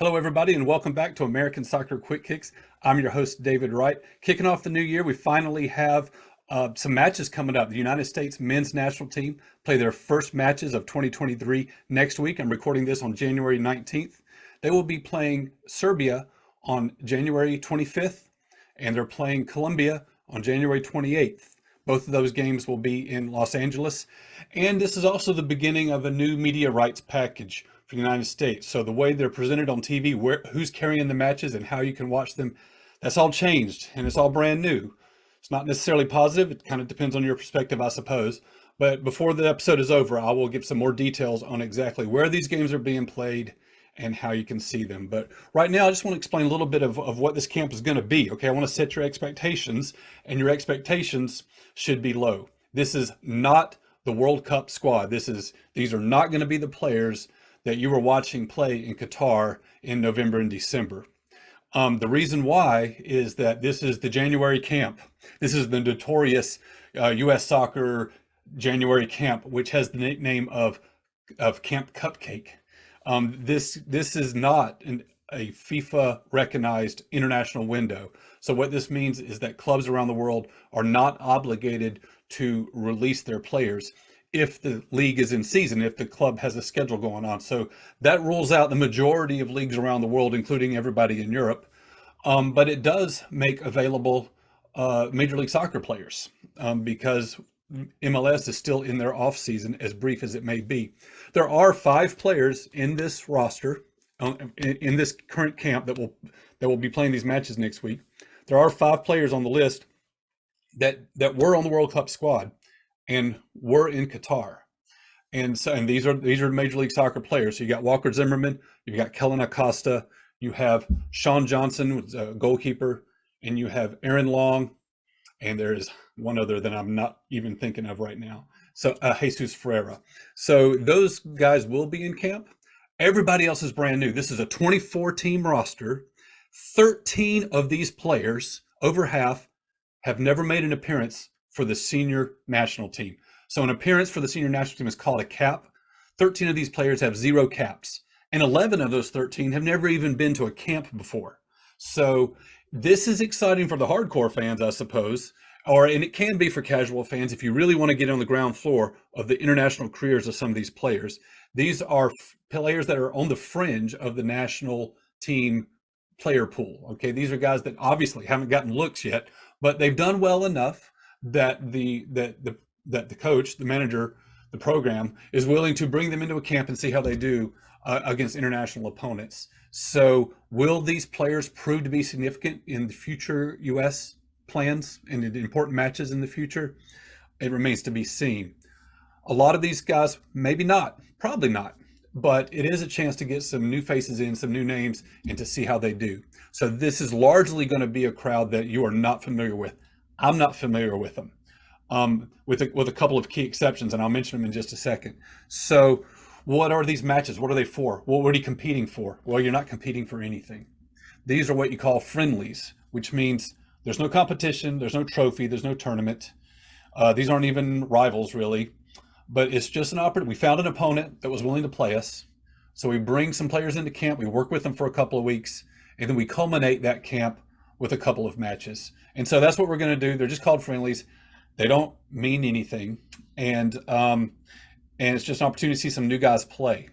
Hello, everybody, and welcome back to American Soccer Quick Kicks. I'm your host, David Wright. Kicking off the new year, we finally have some matches coming up. The United States men's national team play their first matches of 2023 next week. I'm recording this on January 19th. They will be playing Serbia on January 25th, and they're playing Colombia on January 28th. Both of those games will be in Los Angeles. And this is also the beginning of a new media rights package for the United States. So the way they're presented on TV, who's carrying the matches and how you can watch them, that's all changed and it's all brand new. It's not necessarily positive. It kind of depends on your perspective, I suppose. But before the episode is over, I will give some more details on exactly where these games are being played and how you can see them. But right now, I just want to explain a little bit of what this camp is going to be. Okay, I want to set your expectations, and your expectations should be low. This is not the World Cup squad. These are not going to be the players that you were watching play in Qatar in November and December. The reason why is that this is the January camp. This is the notorious U.S. Soccer January camp, which has the nickname of Camp Cupcake. This is not a FIFA recognized international window. So what this means is that clubs around the world are not obligated to release their players if the league is in season, if the club has a schedule going on. So that rules out the majority of leagues around the world, including everybody in Europe. But it does make available Major League Soccer players because MLS is still in their off season, as brief as it may be. There are 5 players in this roster, in this current camp that will be playing these matches next week. There are 5 players on the list that were on the World Cup squad and were in Qatar. And these are Major League Soccer players. So you got Walker Zimmerman, you've got Kellen Acosta, you have Sean Johnson, who's a goalkeeper, and you have Aaron Long, and there's one other that I'm not even thinking of right now. So Jesus Ferreira. So those guys will be in camp. Everybody else is brand new. This is a 24-team roster. 13 of these players, over half, have never made an appearance for the senior national team. So an appearance for the senior national team is called a cap. 13 of these players have 0 caps, and 11 of those 13 have never even been to a camp before. So this is exciting for the hardcore fans, I suppose, and it can be for casual fans if you really want to get on the ground floor of the international careers of some of these players. These are players that are on the fringe of the national team player pool. Okay, these are guys that obviously haven't gotten looks yet, but they've done well enough that the coach, the manager, the program is willing to bring them into a camp and see how they do against international opponents. So will these players prove to be significant in the future U.S. plans and in important matches in the future? It remains to be seen. A lot of these guys, maybe not, probably not, but it is a chance to get some new faces in, some new names, and to see how they do. So this is largely going to be a crowd that you are not familiar with. I'm not familiar with them, with a couple of key exceptions, and I'll mention them in just a second. So what are these matches? What are they for? What are you competing for? Well, you're not competing for anything. These are what you call friendlies, which means there's no competition, there's no trophy, there's no tournament. These aren't even rivals, really. But it's just an opportunity. We found an opponent that was willing to play us. So we bring some players into camp, we work with them for a couple of weeks, and then we culminate that camp with a couple of matches. And so that's what we're going to do. They're just called friendlies. They don't mean anything. And it's just an opportunity to see some new guys play.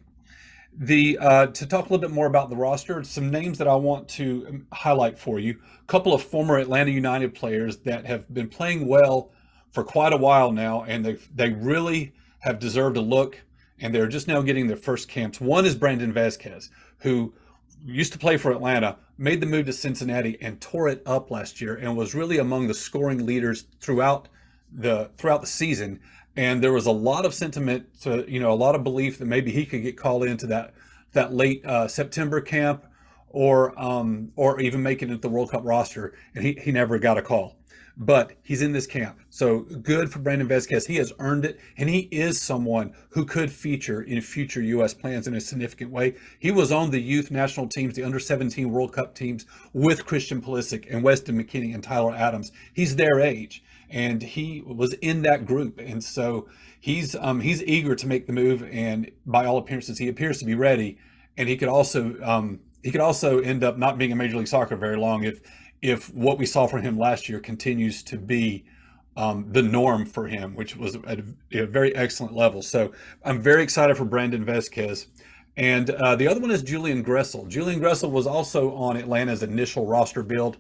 To talk a little bit more about the roster, some names that I want to highlight for you. A couple of former Atlanta United players that have been playing well for quite a while now, and they really have deserved a look, and they're just now getting their first camps. One is Brandon Vazquez, who used to play for Atlanta, made the move to Cincinnati and tore it up last year, and was really among the scoring leaders throughout the season. And there was a lot of sentiment, a lot of belief that maybe he could get called into that late September camp, or even make it into the World Cup roster, and he never got a call. But he's in this camp. So good for Brandon Vazquez. He has earned it, and he is someone who could feature in future U.S. plans in a significant way. He was on the youth national teams, the under-17 World Cup teams, with Christian Pulisic and Weston McKennie and Tyler Adams. He's their age, and he was in that group. And so he's eager to make the move, and by all appearances, he appears to be ready. And he could also he could also end up not being in Major League Soccer very long if what we saw from him last year continues to be the norm for him, which was at a very excellent level. So I'm very excited for Brandon Vasquez. And the other one is Julian Gressel. Julian Gressel was also on Atlanta's initial roster build,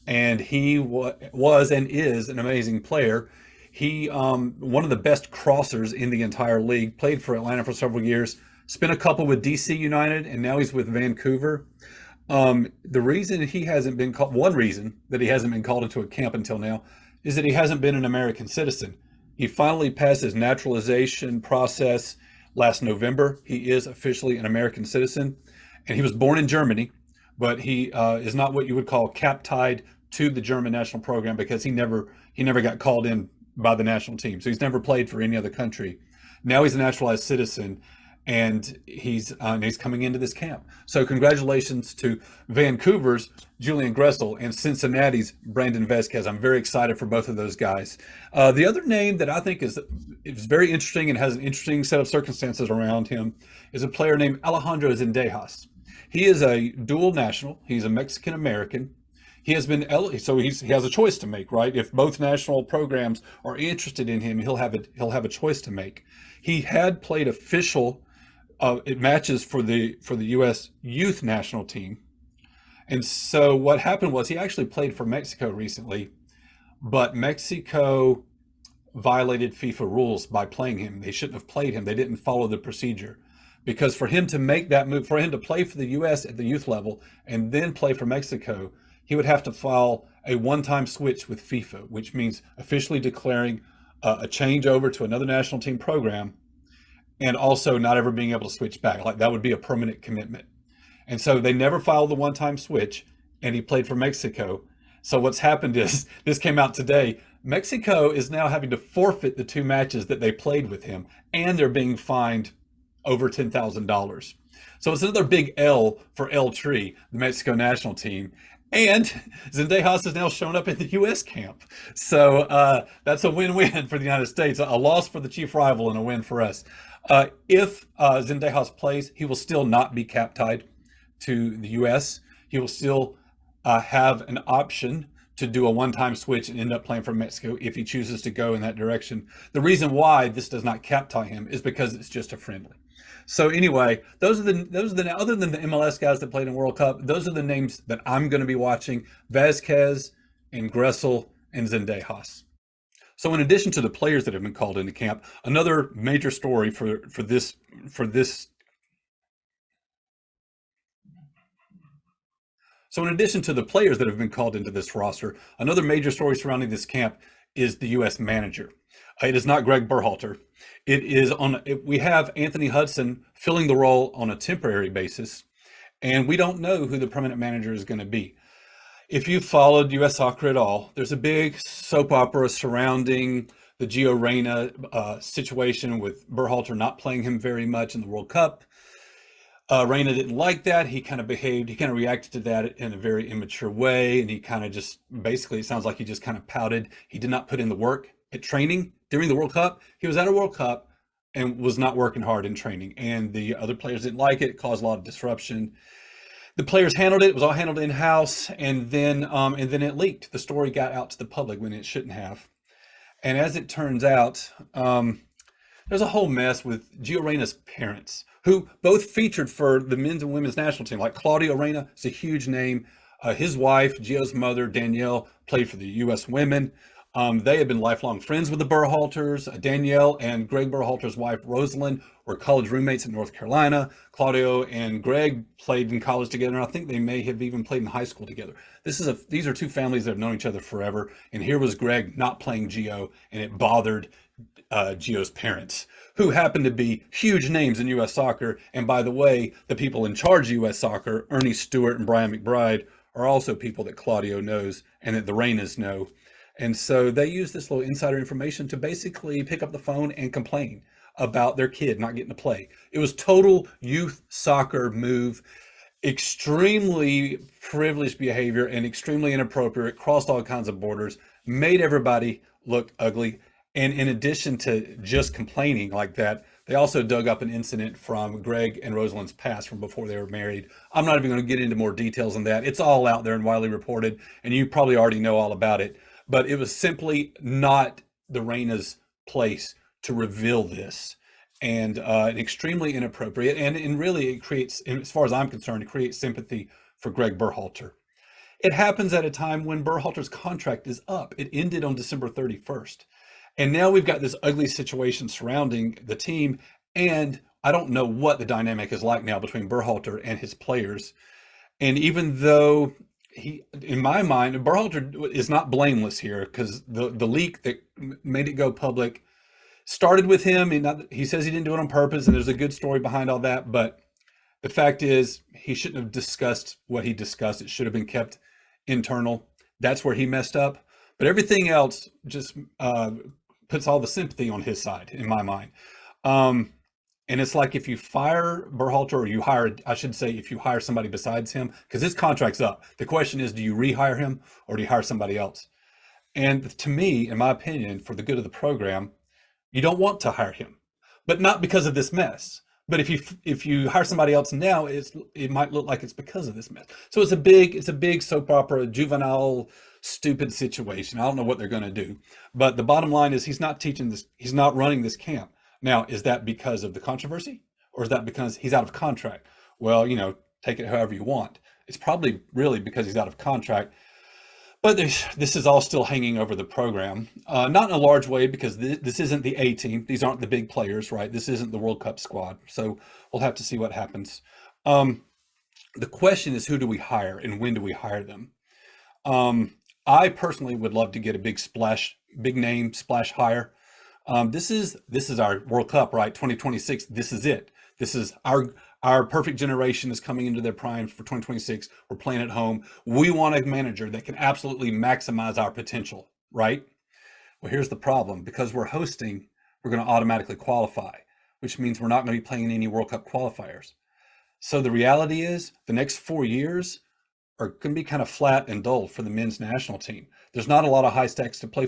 and he was and is an amazing player. He one of the best crossers in the entire league. Played for Atlanta for several years. Spent a couple with DC United, and now he's with Vancouver. The reason he hasn't been called, one reason that he hasn't been called into a camp until now, is that he hasn't been an American citizen. He finally passed his naturalization process last November. He is officially an American citizen, and he was born in Germany, but he is not what you would call cap tied to the German national program because he never got called in by the national team. So he's never played for any other country. Now he's a naturalized citizen, and he's coming into this camp. So congratulations to Vancouver's Julian Gressel and Cincinnati's Brandon Vasquez. I'm very excited for both of those guys. The other name that I think is very interesting and has an interesting set of circumstances around him is a player named Alejandro Zendejas. He is a dual national. He's a Mexican American. He has been so he has a choice to make, right? If both national programs are interested in him, he'll have a choice to make. He had played official matches for the U.S. youth national team, and so what happened was he actually played for Mexico recently, but Mexico violated FIFA rules by playing him. They shouldn't have played him. They didn't follow the procedure. Because for him to make that move, for him to play for the U.S. at the youth level and then play for Mexico, he would have to file a one-time switch with FIFA, which means officially declaring a change over to another national team program and also not ever being able to switch back. Like that would be a permanent commitment. And so they never filed the one-time switch, and he played for Mexico. So what's happened is, this came out today, Mexico is now having to forfeit the 2 matches that they played with him, and they're being fined over $10,000. So it's another big L for El Tri, the Mexico national team. And Zendejas has now shown up in the U.S. camp. So that's a win-win for the United States, a loss for the chief rival and a win for us. If Zendejas plays, he will still not be cap tied to the U.S. He will still have an option to do a one-time switch and end up playing for Mexico if he chooses to go in that direction. The reason why this does not cap tie him is because it's just a friendly. So anyway, those are the other than the MLS guys that played in World Cup, those are the names that I'm going to be watching: Vasquez and Gressel and Zendejas. So in addition to the players that have been called into camp, another major story for this. So in addition to the players that have been called into this roster, another major story surrounding this camp is the U.S. manager. It is not Greg Berhalter. We have Anthony Hudson filling the role on a temporary basis, and we don't know who the permanent manager is going to be. If you've followed U.S. soccer at all, there's a big soap opera surrounding the Gio Reyna situation with Berhalter not playing him very much in the World Cup. Reyna didn't like that. He kind of reacted to that in a very immature way, and he kind of just, basically, it sounds like he just kind of pouted. He did not put in the work at training during the World Cup. He was at a World Cup and was not working hard in training, and the other players didn't like it. It caused a lot of disruption. The players handled it. It was all handled in-house, and then it leaked. The story got out to the public when it shouldn't have. And as it turns out, there's a whole mess with Gio Reyna's parents, who both featured for the men's and women's national team. Like Claudio Reyna is a huge name. His wife, Gio's mother, Danielle, played for the U.S. women. They had been lifelong friends with the Berhalters. Danielle and Greg Berhalter's wife, Rosalind, were college roommates in North Carolina. Claudio and Greg played in college together, and I think they may have even played in high school together. These are 2 families that have known each other forever, and here was Greg not playing Gio, and it bothered Gio's parents, who happen to be huge names in U.S. soccer. And by the way, the people in charge of U.S. soccer, Ernie Stewart and Brian McBride, are also people that Claudio knows and that the Reynas know. And so they use this little insider information to basically pick up the phone and complain about their kid not getting to play. It was total youth soccer move, extremely privileged behavior and extremely inappropriate, crossed all kinds of borders, made everybody look ugly. And in addition to just complaining like that, They also dug up an incident from Greg and Rosalind's past from before they were married. I'm not even going to get into more details on that. It's all out there and widely reported, and you probably already know all about it. But it was simply not the Reina's place to reveal this, and extremely inappropriate. And really, it creates, as far as I'm concerned, it creates sympathy for Greg Berhalter. It happens at a time when Berhalter's contract is up. It ended on December 31st. And now we've got this ugly situation surrounding the team. And I don't know what the dynamic is like now between Berhalter and his players. And even though in my mind, Berhalter is not blameless here, because the leak that made it go public started with him. And he says he didn't do it on purpose, and there's a good story behind all that. But the fact is, he shouldn't have discussed what he discussed. It should have been kept internal. That's where he messed up. But everything else just puts all the sympathy on his side, in my mind. And it's like, if you fire Berhalter, or you hire, I should say, if you hire somebody besides him, because his contract's up. The question is, do you rehire him, or do you hire somebody else? And to me, in my opinion, for the good of the program, you don't want to hire him, but not because of this mess. But if you hire somebody else now, it might look like it's because of this mess. So it's a big soap opera, juvenile, stupid situation. I don't know what they're going to do, but the bottom line is, he's not teaching this. He's not running this camp. Now, is that because of the controversy, or is that because he's out of contract? Well, take it however you want. It's probably really because he's out of contract. But this is all still hanging over the program, not in a large way, because this isn't the A team. These aren't the big players, right? This isn't the World Cup squad. So we'll have to see what happens. The question is, who do we hire, and when do we hire them? I personally would love to get a big name splash hire. This is our World Cup, right? 2026. This is it. This is our perfect generation is coming into their prime for 2026. We're playing at home. We want a manager that can absolutely maximize our potential, right? Well, here's the problem. Because we're hosting, we're going to automatically qualify, which means we're not going to be playing in any World Cup qualifiers. So the reality is, the next 4 years are going to be kind of flat and dull for the men's national team. There's not a lot of high stakes to play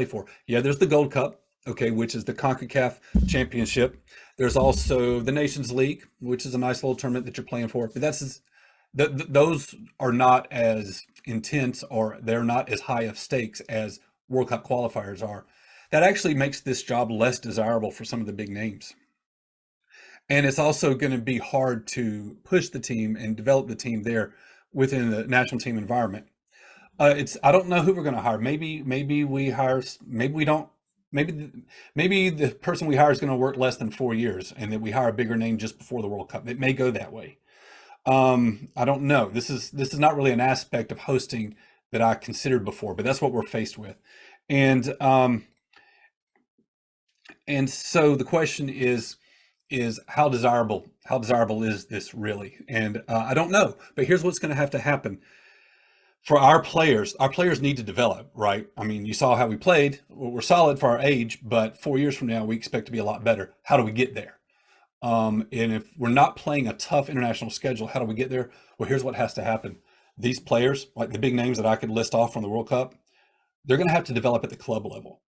for. Yeah, there's the Gold Cup, okay, which is the CONCACAF championship. There's also the Nations League, which is a nice little tournament that you're playing for. But those are not as intense, or they're not as high of stakes as World Cup qualifiers are. That actually makes this job less desirable for some of the big names. And it's also going to be hard to push the team and develop the team there within the national team environment. I don't know who we're going to hire. Maybe we hire. Maybe we don't. Maybe the person we hire is going to work less than 4 years, and that we hire a bigger name just before the World Cup. It may go that way. I don't know. This is not really an aspect of hosting that I considered before, but that's what we're faced with. And so the question is how desirable is this really? And I don't know. But here's what's going to have to happen. For our players need to develop, right? I mean, you saw how we played. We're solid for our age, but 4 years from now, we expect to be a lot better. How do we get there? And if we're not playing a tough international schedule, how do we get there? Well, here's what has to happen. These players, like the big names that I could list off from the World Cup, they're going to have to develop at the club level.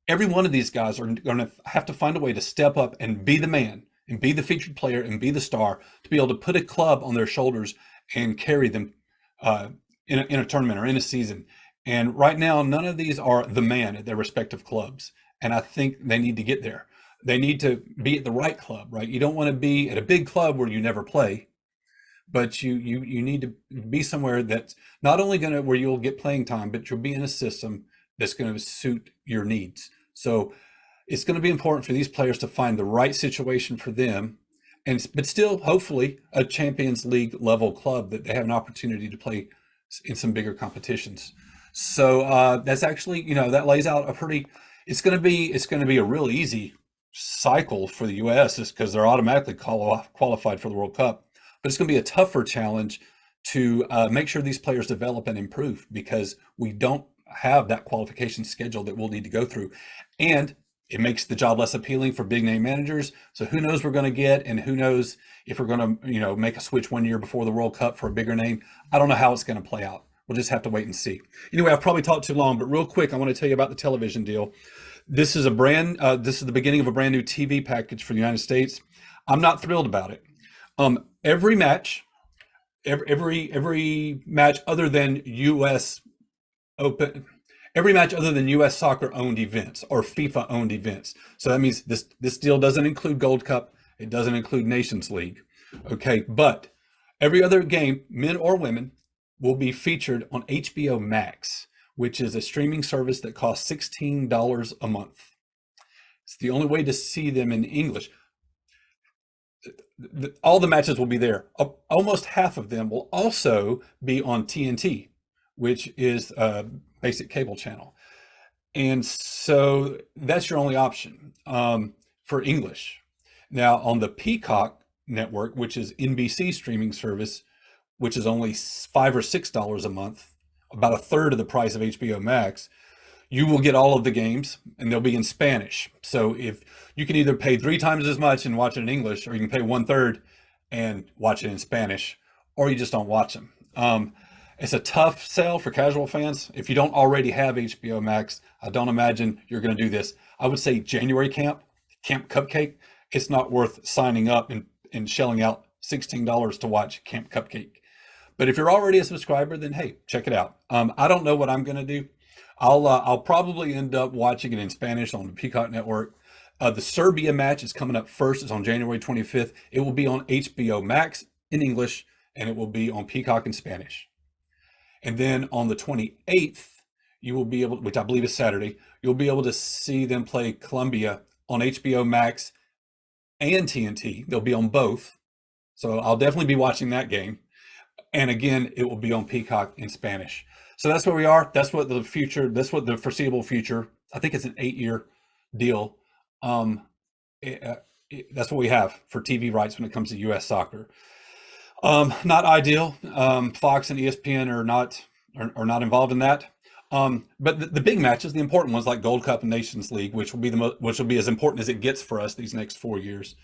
Every one of these guys are going to have to find a way to step up and be the man, and be the featured player, and be the star, to be able to put a club on their shoulders and carry them in a tournament or in a season. And right now, none of these are the man at their respective clubs. And I think they need to get there. They need to be at the right club, right? You don't want to be at a big club where you never play, but you need to be somewhere that's not only going to, where you'll get playing time, but you'll be in a system that's going to suit your needs. So it's going to be important for these players to find the right situation for them, but still, hopefully, a Champions League level club that they have an opportunity to play in some bigger competitions. So that's actually, that lays out it's going to be a real easy cycle for the U.S. just because they're automatically qualified for the World Cup. But it's going to be a tougher challenge to make sure these players develop and improve, because we don't have that qualification schedule that we'll need to go through. And it makes the job less appealing for big name managers. So who knows we're going to get, and who knows if we're going to, make a switch 1 year before the World Cup for a bigger name. I don't know how it's going to play out. We'll just have to wait and see. Anyway, I've probably talked too long, but real quick, I want to tell you about the television deal. This is the beginning of a brand new TV package for the United States. I'm not thrilled about it. Every match, every match other than U.S. Open, every match other than U.S. soccer owned events or FIFA owned events. So that means this deal doesn't include Gold Cup. It doesn't include Nations League. Okay, but every other game, men or women, will be featured on HBO Max, which is a streaming service that costs $16 a month. It's the only way to see them in English. All the matches will be there. Almost half of them will also be on TNT, which is a basic cable channel. And so that's your only option for English. Now, on the Peacock network, which is NBC streaming service, which is only $5 or $6 a month, about a third of the price of HBO Max, you will get all of the games and they'll be in Spanish. So if you can either pay 3 times as much and watch it in English, or you can pay 1/3 and watch it in Spanish, or you just don't watch them. It's a tough sell for casual fans. If you don't already have HBO Max, I don't imagine you're going to do this. I would say January Camp Cupcake, it's not worth signing up and shelling out $16 to watch Camp Cupcake. But if you're already a subscriber, then hey, check it out. I don't know what I'm going to do. I'll probably end up watching it in Spanish on the Peacock network. The Serbia match is coming up first. It's on January 25th. It will be on HBO Max in English, and it will be on Peacock in Spanish. And then on the 28th, you will be able, which I believe is Saturday, you'll be able to see them play Colombia on HBO Max and TNT. They'll be on both. So I'll definitely be watching that game. And again, it will be on Peacock in Spanish. So that's where we are. That's what the foreseeable future, I think it's an 8-year deal. That's what we have for TV rights when it comes to U.S. soccer. Not ideal. Fox and ESPN are not involved in that. But the big matches, the important ones like Gold Cup and Nations League, which will be as important as it gets for us these next 4 years,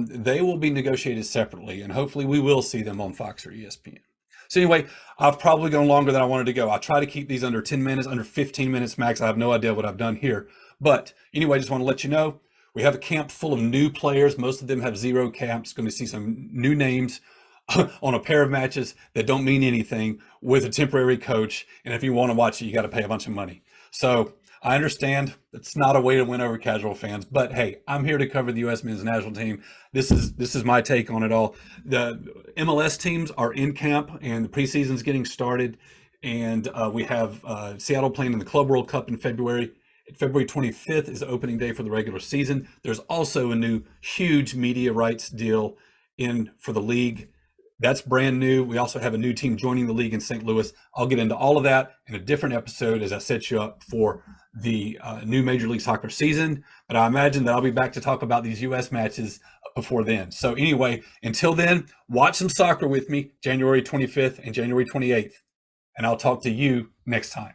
they will be negotiated separately, and hopefully we will see them on Fox or ESPN. So anyway, I've probably gone longer than I wanted to go. I try to keep these under 10 minutes, under 15 minutes max. I have no idea what I've done here. But anyway, I just want to let you know, we have a camp full of new players. Most of them have 0 camps. Going to see some new names on a pair of matches that don't mean anything with a temporary coach. And if you want to watch it, you got to pay a bunch of money. So I understand it's not a way to win over casual fans, but hey, I'm here to cover the U.S. men's national team. This is my take on it all. The MLS teams are in camp and the preseason's getting started. And we have Seattle playing in the Club World Cup in February. February 25th is the opening day for the regular season. There's also a new huge media rights deal in for the league. That's brand new. We also have a new team joining the league in St. Louis. I'll get into all of that in a different episode as I set you up for the new Major League Soccer season. But I imagine that I'll be back to talk about these U.S. matches before then. So anyway, until then, watch some soccer with me January 25th and January 28th. And I'll talk to you next time.